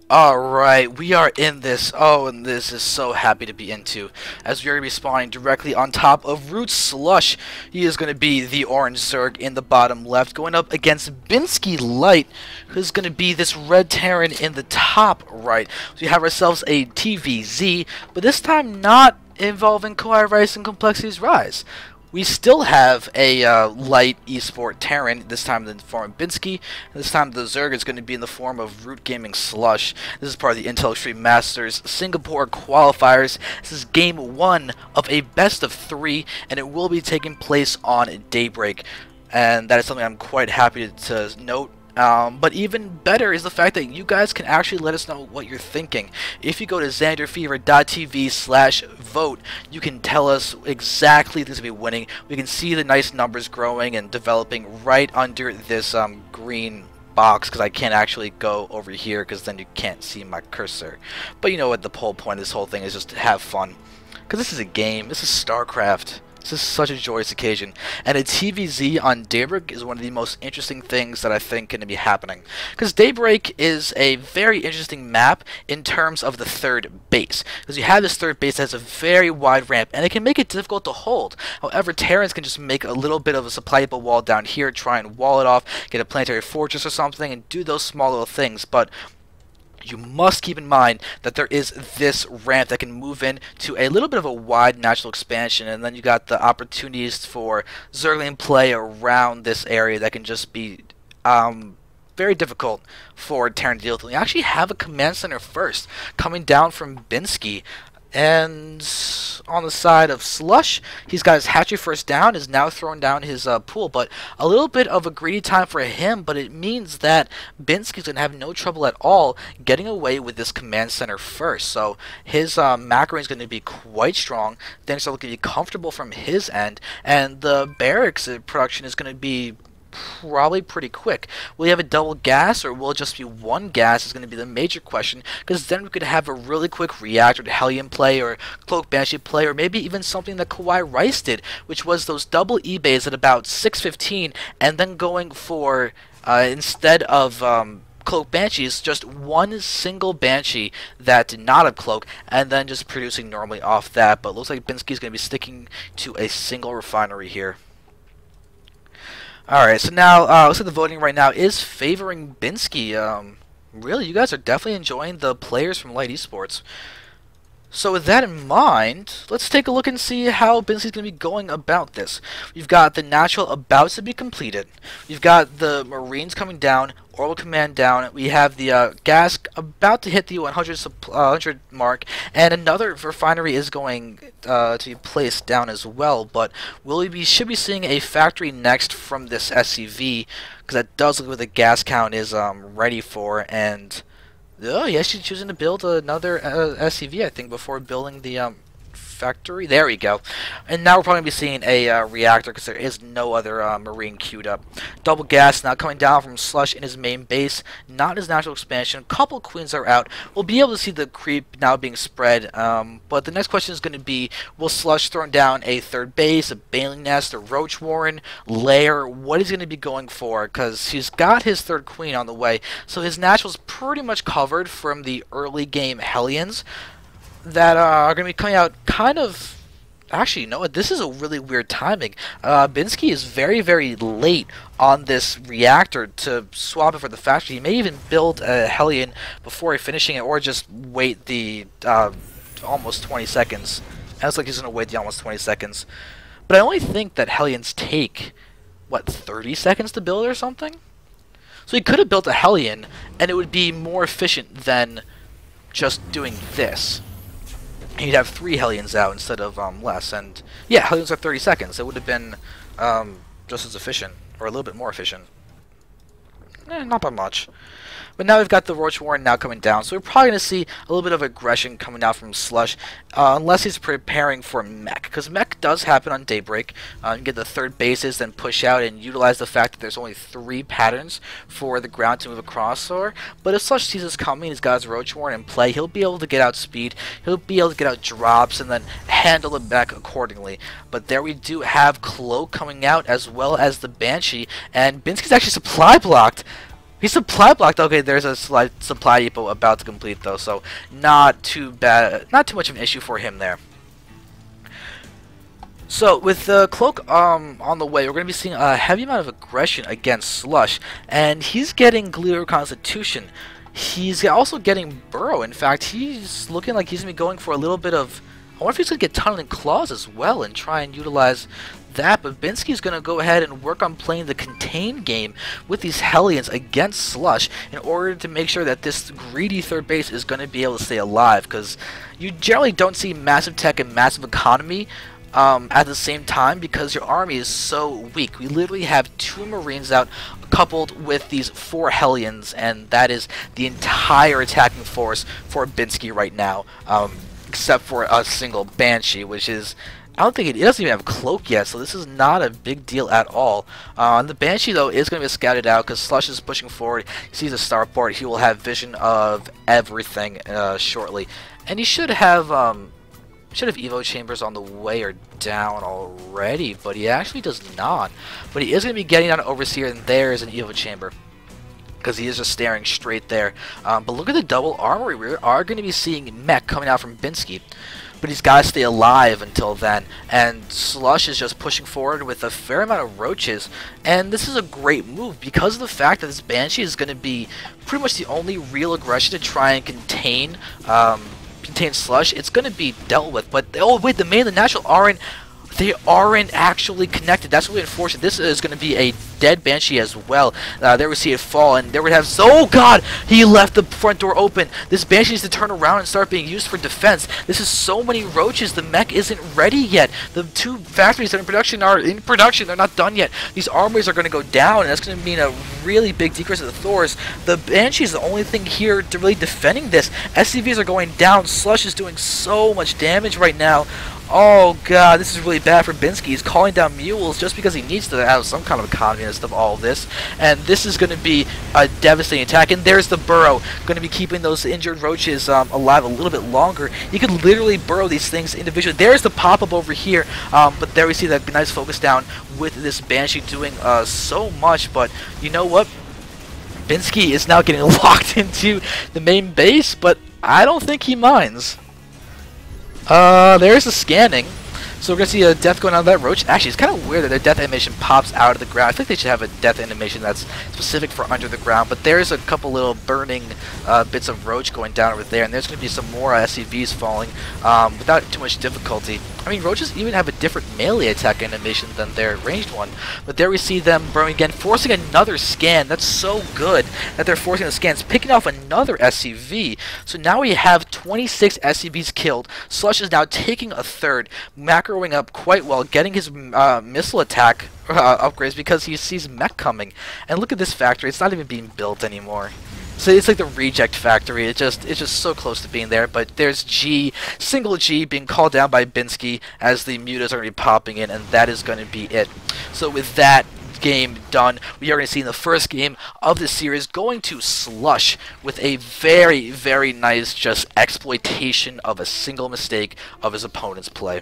Alright, we are in this. Oh, and this is so happy to be into. As we are going to be spawning directly on top of ROOT.Slush. He is going to be the orange Zerg in the bottom left, going up against binski.LighT, who's going to be this red Terran in the top right. So we have ourselves a TVZ, but this time not involving Qualifiers and Complexities Rise. We still have a light esport Terran, this time in the form of Binski. This time the Zerg is going to be in the form of Root Gaming Slush. This is part of the Intel Extreme Masters Singapore Qualifiers. This is game 1 of a best of 3, and it will be taking place on Daybreak. And that is something I'm quite happy to note. But even better is the fact that you guys can actually let us know what you're thinking. If you go to xanderfever.tv/vote, you can tell us exactly who's going to be winning. We can see the nice numbers growing and developing right under this green box, because I can't actually go over here because then you can't see my cursor. But you know what, the whole point of this whole thing is just to have fun. Because this is a game. This is StarCraft. This is such a joyous occasion, and a TVZ on Daybreak is one of the most interesting things that I think going to be happening. Because Daybreak is a very interesting map in terms of the third base. Because you have this third base that has a very wide ramp, and it can make it difficult to hold. However, Terrans can just make a little bit of a supply depot wall down here, try and wall it off, get a planetary fortress or something, and do those small little things. But you must keep in mind that there is this ramp that can move in to a little bit of a wide natural expansion, and then you got the opportunities for Zergling play around this area that can just be very difficult for Terran to deal with. We actually have a command center first coming down from Binski. And on the side of Slush, he's got his hatchery first down, is now throwing down his pool, but a little bit of a greedy time for him, but it means that Binski's going to have no trouble at all getting away with this command center first. So his macro is going to be quite strong, things are looking to be comfortable from his end, and the barracks production is going to be probably pretty quick. Will you have a double gas, or will it just be one gas is going to be the major question, because then we could have a really quick reactor to Hellion play, or Cloak Banshee play, or maybe even something that Kawhi Rice did, which was those double eBays at about 6:15, and then going for, instead of Cloak Banshees, just one single Banshee that did not have Cloak, and then just producing normally off that. But it looks like Binski's going to be sticking to a single refinery here. Alright, so now, looks like the voting right now is favoring Binski. Really, you guys are definitely enjoying the players from LighT Esports. So with that in mind, let's take a look and see how Binski's going to be going about this. We've got the natural about to be completed. We've got the Marines coming down, Oral Command down. We have the gas about to hit the 100 mark, and another refinery is going to be placed down as well. But should be seeing a factory next from this SCV, because that does look what the gas count is ready for. And oh, he's actually choosing to build another SCV, I think, before building the factory. There we go. And now we're probably going to be seeing a reactor, because there is no other Marine queued up. Double gas now coming down from Slush in his main base, not his natural expansion. A couple queens are out. We'll be able to see the creep now being spread, but the next question is going to be, will Slush throw down a third base, a Baneling Nest, a Roach Warren, Lair? What is he going to be going for? Because he's got his third queen on the way, so his natural's pretty much covered from the early game Hellions that are going to be coming out kind of. Actually, you know what? This is a really weird timing. Binski is very, very late on this reactor to swap it for the factory. He may even build a Hellion before finishing it, or just wait the almost 20 seconds. It looks like he's going to wait the almost 20 seconds. But I only think that Hellions take, what, 30 seconds to build or something? So he could have built a Hellion, and it would be more efficient than just doing this. He'd have 3 Hellions out instead of less, and yeah, Hellions are 30 seconds. It would have been just as efficient, or a little bit more efficient. Not by much. But now we've got the Roach Warren now coming down, so we're probably going to see a little bit of aggression coming out from Slush, unless he's preparing for mech, because mech does happen on Daybreak. You get the third bases, then push out and utilize the fact that there's only 3 patterns for the ground to move across. But if Slush sees us coming, he's got his Roach Warren in play, he'll be able to get out speed, he'll be able to get out drops, and then handle it back accordingly. But there we do have Cloak coming out, as well as the Banshee, and Binski's actually supply blocked. He's supply blocked. Okay, there's a slight supply depot about to complete though, so not too bad, not too much of an issue for him there. So with the cloak on the way, we're going to be seeing a heavy amount of aggression against Slush, and he's getting Glitter Constitution. He's also getting Burrow. In fact, he's looking like he's going to be going for a little bit of... I wonder if he's going to get Tunneling Claws as well and try and utilize that, but Binski's going to go ahead and work on playing the contained game with these Hellions against Slush in order to make sure that this greedy third base is going to be able to stay alive, because you generally don't see massive tech and massive economy at the same time because your army is so weak. We literally have 2 Marines out coupled with these 4 Hellions, and that is the entire attacking force for Binski right now, except for a single Banshee, which is... I don't think it doesn't even have a cloak yet, so this is not a big deal at all. The Banshee, though, is going to be scouted out because Slush is pushing forward. He sees a starport. He will have vision of everything shortly. And he should have Evo chambers on the way or down already, but he actually does not. But he is going to be getting down to Overseer, and there is an Evo chamber, because he is just staring straight there. But look at the double armory. We are going to be seeing mech coming out from Binski, but he's got to stay alive until then. And Slush is just pushing forward with a fair amount of roaches, and this is a great move because of the fact that this Banshee is going to be pretty much the only real aggression to try and contain Slush. It's going to be dealt with, but oh wait, the main and the natural aren't actually connected. That's really unfortunate. This is going to be a dead Banshee as well. There we see it fall, and there we have... Oh god! He left the front door open. This Banshee needs to turn around and start being used for defense. This is so many roaches. The mech isn't ready yet. The 2 factories that are in production. They're not done yet. These armories are going to go down, and that's going to mean a really big decrease of the Thors. The Banshee is the only thing here to really defending this. SCVs are going down. Slush is doing so much damage right now. Oh god, this is really bad for Binski. He's calling down mules just because he needs to have some kind of economy and stuff, all of this. And this is going to be a devastating attack. And there's the burrow, going to be keeping those injured roaches alive a little bit longer. You could literally burrow these things individually. There's the pop-up over here, but there we see that nice focus down with this Banshee doing so much. But you know what? Binski is now getting locked into the main base, but I don't think he minds. There's the scanning. So we're going to see a death going on that roach. Actually, it's kind of weird that their death animation pops out of the ground. I think they should have a death animation that's specific for under the ground. But there's a couple little burning bits of roach going down over there. And there's going to be some more SCVs falling without too much difficulty. I mean, roaches even have a different melee attack animation than their ranged one. But there we see them burrowing again, forcing another scan. That's so good that they're forcing the scans, picking off another SCV. So now we have 26 SCVs killed. Slush is now taking a third, macroing up quite well, getting his missile attack upgrades because he sees mech coming. And look at this factory. It's not even being built anymore. So it's like the reject factory. It's just so close to being there. But there's single G being called down by Binski as the mutas are going to be popping in, and that is going to be it. So with that game done, we are going to see in the first game of the series going to Slush with a very, very nice just exploitation of a single mistake of his opponent's play.